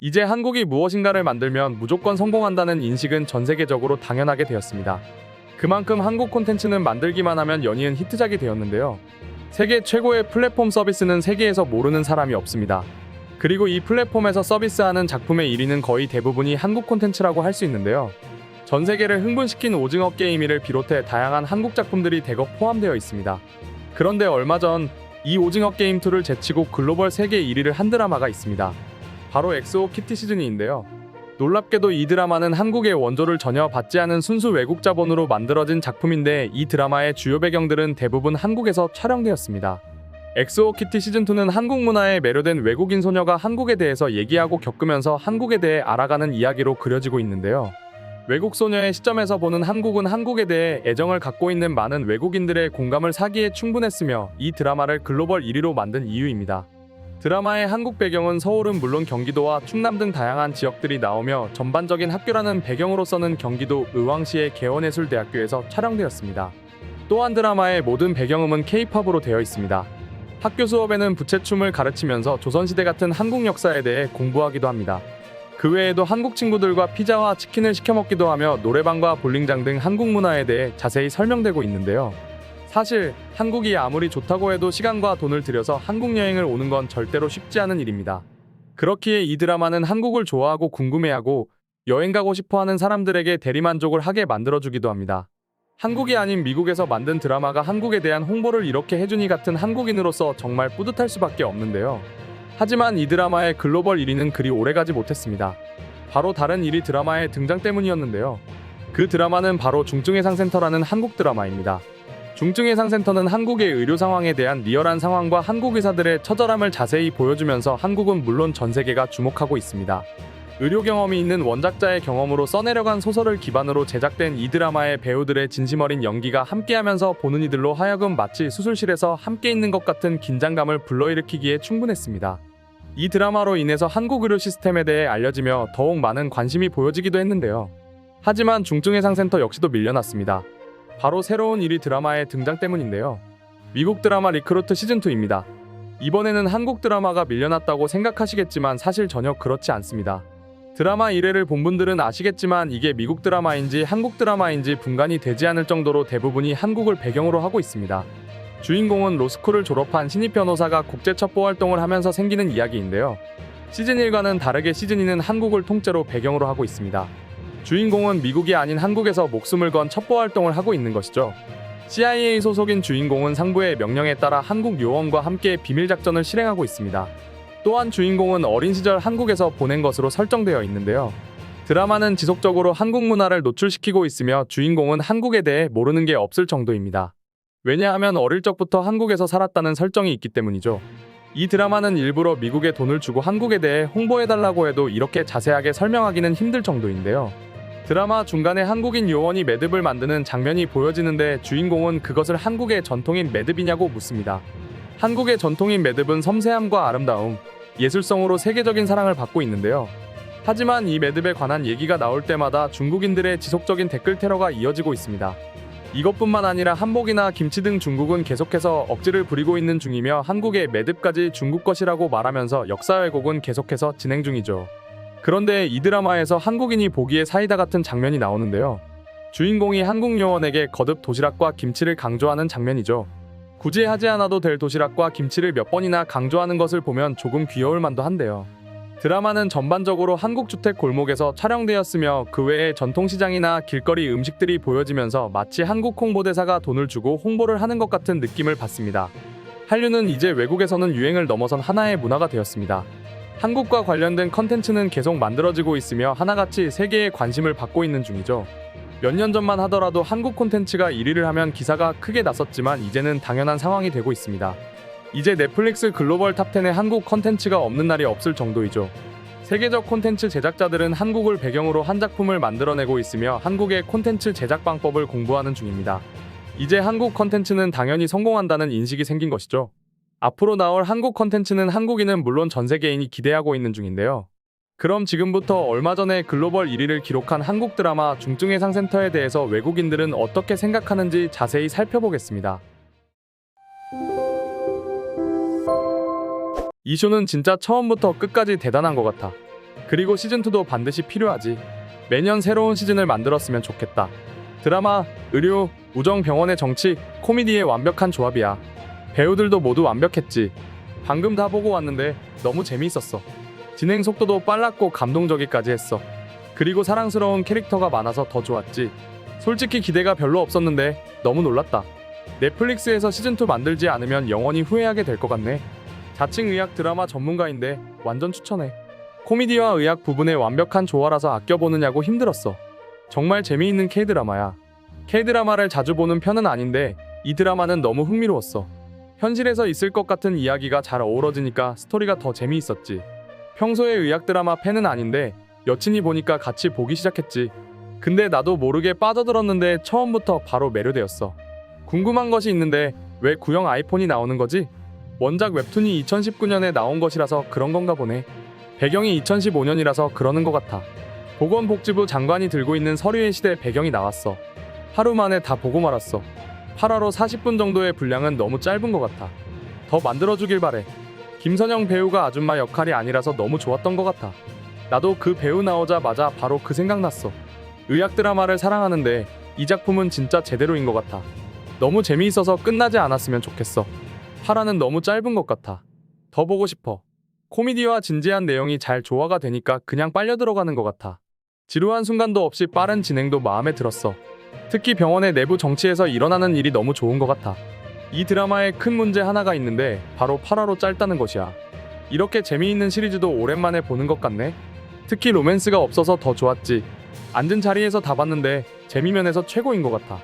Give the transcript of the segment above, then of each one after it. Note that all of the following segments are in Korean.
이제 한국이 무엇인가를 만들면 무조건 성공한다는 인식은 전 세계적으로 당연하게 되었습니다. 그만큼 한국 콘텐츠는 만들기만 하면 연이은 히트작이 되었는데요. 세계 최고의 플랫폼 서비스는 세계에서 모르는 사람이 없습니다. 그리고 이 플랫폼에서 서비스하는 작품의 1위는 거의 대부분이 한국 콘텐츠라고 할 수 있는데요. 전 세계를 흥분시킨 오징어 게임이를 비롯해 다양한 한국 작품들이 대거 포함되어 있습니다. 그런데 얼마 전 이 오징어 게임 2를 제치고 글로벌 세계 1위를 한 드라마가 있습니다. 바로 엑소 키티 시즈니인데요. 놀랍게도 이 드라마는 한국의 원조를 전혀 받지 않은 순수 외국 자본으로 만들어진 작품인데 이 드라마의 주요 배경들은 대부분 한국에서 촬영되었습니다. 엑소 키티 시즌2는 한국 문화에 매료된 외국인 소녀가 한국에 대해서 얘기하고 겪으면서 한국에 대해 알아가는 이야기로 그려지고 있는데요. 외국 소녀의 시점에서 보는 한국은 한국에 대해 애정을 갖고 있는 많은 외국인들의 공감을 사기에 충분했으며 이 드라마를 글로벌 1위로 만든 이유입니다. 드라마의 한국 배경은 서울은 물론 경기도와 충남 등 다양한 지역들이 나오며 전반적인 학교라는 배경으로서는 경기도 의왕시의 개원예술대학교에서 촬영되었습니다. 또한 드라마의 모든 배경음은 K-팝으로 되어 있습니다. 학교 수업에는 부채춤을 가르치면서 조선시대 같은 한국 역사에 대해 공부하기도 합니다. 그 외에도 한국 친구들과 피자와 치킨을 시켜 먹기도 하며 노래방과 볼링장 등 한국 문화에 대해 자세히 설명되고 있는데요. 사실 한국이 아무리 좋다고 해도 시간과 돈을 들여서 한국 여행을 오는 건 절대로 쉽지 않은 일입니다. 그렇기에 이 드라마는 한국을 좋아하고 궁금해하고 여행 가고 싶어하는 사람들에게 대리만족을 하게 만들어주기도 합니다. 한국이 아닌 미국에서 만든 드라마가 한국에 대한 홍보를 이렇게 해주니 같은 한국인으로서 정말 뿌듯할 수밖에 없는데요. 하지만 이 드라마의 글로벌 1위는 그리 오래가지 못했습니다. 바로 다른 1위 드라마의 등장 때문이었는데요. 그 드라마는 바로 중증해상센터라는 한국 드라마입니다. 중증해상센터는 한국의 의료 상황에 대한 리얼한 상황과 한국 의사들의 처절함을 자세히 보여주면서 한국은 물론 전 세계가 주목하고 있습니다. 의료 경험이 있는 원작자의 경험으로 써내려간 소설을 기반으로 제작된 이 드라마의 배우들의 진심 어린 연기가 함께하면서 보는 이들로 하여금 마치 수술실에서 함께 있는 것 같은 긴장감을 불러일으키기에 충분했습니다. 이 드라마로 인해서 한국 의료 시스템에 대해 알려지며 더욱 많은 관심이 보여지기도 했는데요. 하지만 중증해상센터 역시도 밀려났습니다. 바로 새로운 1위 드라마의 등장 때문인데요. 미국 드라마 리크루트 시즌2입니다. 이번에는 한국 드라마가 밀려났다고 생각하시겠지만 사실 전혀 그렇지 않습니다. 드라마 1회를 본 분들은 아시겠지만 이게 미국 드라마인지 한국 드라마인지 분간이 되지 않을 정도로 대부분이 한국을 배경으로 하고 있습니다. 주인공은 로스쿨을 졸업한 신입 변호사가 국제 첩보 활동을 하면서 생기는 이야기인데요. 시즌 1과는 다르게 시즌 2는 한국을 통째로 배경으로 하고 있습니다. 주인공은 미국이 아닌 한국에서 목숨을 건 첩보 활동을 하고 있는 것이죠. CIA 소속인 주인공은 상부의 명령에 따라 한국 요원과 함께 비밀 작전을 실행하고 있습니다. 또한 주인공은 어린 시절 한국에서 보낸 것으로 설정되어 있는데요. 드라마는 지속적으로 한국 문화를 노출시키고 있으며 주인공은 한국에 대해 모르는 게 없을 정도입니다. 왜냐하면 어릴 적부터 한국에서 살았다는 설정이 있기 때문이죠. 이 드라마는 일부러 미국에 돈을 주고 한국에 대해 홍보해달라고 해도 이렇게 자세하게 설명하기는 힘들 정도인데요. 드라마 중간에 한국인 요원이 매듭을 만드는 장면이 보여지는데 주인공은 그것을 한국의 전통인 매듭이냐고 묻습니다. 한국의 전통인 매듭은 섬세함과 아름다움, 예술성으로 세계적인 사랑을 받고 있는데요. 하지만 이 매듭에 관한 얘기가 나올 때마다 중국인들의 지속적인 댓글 테러가 이어지고 있습니다. 이것뿐만 아니라 한복이나 김치 등 중국은 계속해서 억지를 부리고 있는 중이며 한국의 매듭까지 중국 것이라고 말하면서 역사 왜곡은 계속해서 진행 중이죠. 그런데 이 드라마에서 한국인이 보기에 사이다 같은 장면이 나오는데요. 주인공이 한국 요원에게 거듭 도시락과 김치를 강조하는 장면이죠. 굳이 하지 않아도 될 도시락과 김치를 몇 번이나 강조하는 것을 보면 조금 귀여울 만도 한데요. 드라마는 전반적으로 한국 주택 골목에서 촬영되었으며 그 외에 전통시장이나 길거리 음식들이 보여지면서 마치 한국 홍보대사가 돈을 주고 홍보를 하는 것 같은 느낌을 받습니다. 한류는 이제 외국에서는 유행을 넘어선 하나의 문화가 되었습니다. 한국과 관련된 컨텐츠는 계속 만들어지고 있으며 하나같이 세계의 관심을 받고 있는 중이죠. 몇 년 전만 하더라도 한국 콘텐츠가 1위를 하면 기사가 크게 났었지만 이제는 당연한 상황이 되고 있습니다. 이제 넷플릭스 글로벌 탑10에 한국 콘텐츠가 없는 날이 없을 정도이죠. 세계적 콘텐츠 제작자들은 한국을 배경으로 한 작품을 만들어내고 있으며 한국의 콘텐츠 제작 방법을 공부하는 중입니다. 이제 한국 콘텐츠는 당연히 성공한다는 인식이 생긴 것이죠. 앞으로 나올 한국 콘텐츠는 한국인은 물론 전 세계인이 기대하고 있는 중인데요. 그럼 지금부터 얼마 전에 글로벌 1위를 기록한 한국 드라마 중증해상센터에 대해서 외국인들은 어떻게 생각하는지 자세히 살펴보겠습니다. 이 쇼는 진짜 처음부터 끝까지 대단한 것 같아. 그리고 시즌2도 반드시 필요하지. 매년 새로운 시즌을 만들었으면 좋겠다. 드라마, 의료, 우정, 병원의 정치, 코미디의 완벽한 조합이야. 배우들도 모두 완벽했지. 방금 다 보고 왔는데 너무 재미있었어. 진행 속도도 빨랐고 감동적이까지 했어. 그리고 사랑스러운 캐릭터가 많아서 더 좋았지. 솔직히 기대가 별로 없었는데 너무 놀랐다. 넷플릭스에서 시즌2 만들지 않으면 영원히 후회하게 될 것 같네. 자칭 의학 드라마 전문가인데 완전 추천해. 코미디와 의학 부분의 완벽한 조화라서 아껴보느냐고 힘들었어. 정말 재미있는 K드라마야. K드라마를 자주 보는 편은 아닌데 이 드라마는 너무 흥미로웠어. 현실에서 있을 것 같은 이야기가 잘 어우러지니까 스토리가 더 재미있었지. 평소에 의학 드라마 팬은 아닌데 여친이 보니까 같이 보기 시작했지. 근데 나도 모르게 빠져들었는데 처음부터 바로 매료되었어. 궁금한 것이 있는데 왜 구형 아이폰이 나오는 거지? 원작 웹툰이 2019년에 나온 것이라서 그런 건가 보네. 배경이 2015년이라서 그러는 것 같아. 보건복지부 장관이 들고 있는 서류의 시대 배경이 나왔어. 하루 만에 다 보고 말았어. 8화로 40분 정도의 분량은 너무 짧은 것 같아. 더 만들어주길 바래. 김선영 배우가 아줌마 역할이 아니라서 너무 좋았던 것 같아. 나도 그 배우 나오자마자 바로 그 생각났어. 의학 드라마를 사랑하는데 이 작품은 진짜 제대로인 것 같아. 너무 재미있어서 끝나지 않았으면 좋겠어. 8화는 너무 짧은 것 같아. 더 보고 싶어. 코미디와 진지한 내용이 잘 조화가 되니까 그냥 빨려 들어가는 것 같아. 지루한 순간도 없이 빠른 진행도 마음에 들었어. 특히 병원의 내부 정치에서 일어나는 일이 너무 좋은 것 같아. 이 드라마에 큰 문제 하나가 있는데 바로 8화로 짧다는 것이야. 이렇게 재미있는 시리즈도 오랜만에 보는 것 같네. 특히 로맨스가 없어서 더 좋았지. 앉은 자리에서 다 봤는데 재미면에서 최고인 것 같아.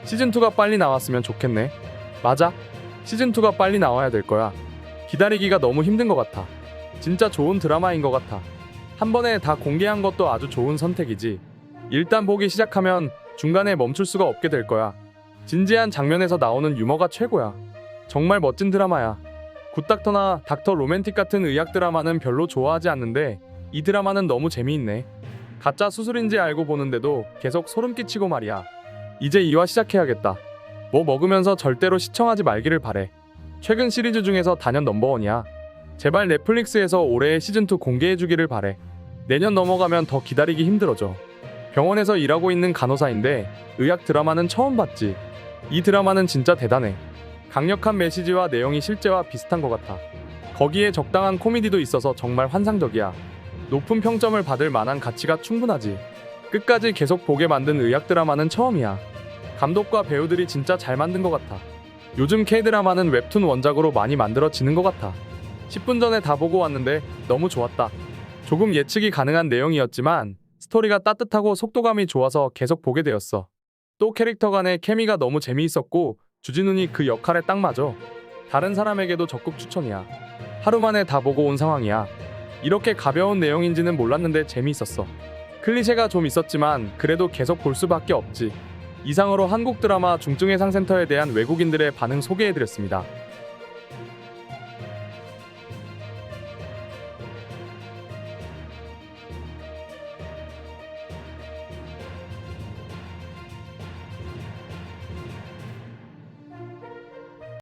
시즌2가 빨리 나왔으면 좋겠네. 맞아. 시즌2가 빨리 나와야 될 거야. 기다리기가 너무 힘든 것 같아. 진짜 좋은 드라마인 것 같아. 한 번에 다 공개한 것도 아주 좋은 선택이지. 일단 보기 시작하면 중간에 멈출 수가 없게 될 거야. 진지한 장면에서 나오는 유머가 최고야. 정말 멋진 드라마야. 굿닥터나 닥터 로맨틱 같은 의학 드라마는 별로 좋아하지 않는데 이 드라마는 너무 재미있네. 가짜 수술인지 알고 보는데도 계속 소름 끼치고 말이야. 이제 2화 시작해야겠다. 뭐 먹으면서 절대로 시청하지 말기를 바래. 최근 시리즈 중에서 단연 넘버원이야. 제발 넷플릭스에서 올해의 시즌2 공개해주기를 바래. 내년 넘어가면 더 기다리기 힘들어져. 병원에서 일하고 있는 간호사인데 의학 드라마는 처음 봤지. 이 드라마는 진짜 대단해. 강력한 메시지와 내용이 실제와 비슷한 것 같아. 거기에 적당한 코미디도 있어서 정말 환상적이야. 높은 평점을 받을 만한 가치가 충분하지. 끝까지 계속 보게 만든 의학 드라마는 처음이야. 감독과 배우들이 진짜 잘 만든 것 같아. 요즘 K드라마는 웹툰 원작으로 많이 만들어지는 것 같아. 10분 전에 다 보고 왔는데 너무 좋았다. 조금 예측이 가능한 내용이었지만 스토리가 따뜻하고 속도감이 좋아서 계속 보게 되었어. 또 캐릭터 간의 케미가 너무 재미있었고 주진훈이 그 역할에 딱 맞아. 다른 사람에게도 적극 추천이야. 하루 만에 다 보고 온 상황이야. 이렇게 가벼운 내용인지는 몰랐는데 재미있었어. 클리셰가 좀 있었지만 그래도 계속 볼 수밖에 없지. 이상으로 한국 드라마 중증외상센터에 대한 외국인들의 반응 소개해드렸습니다.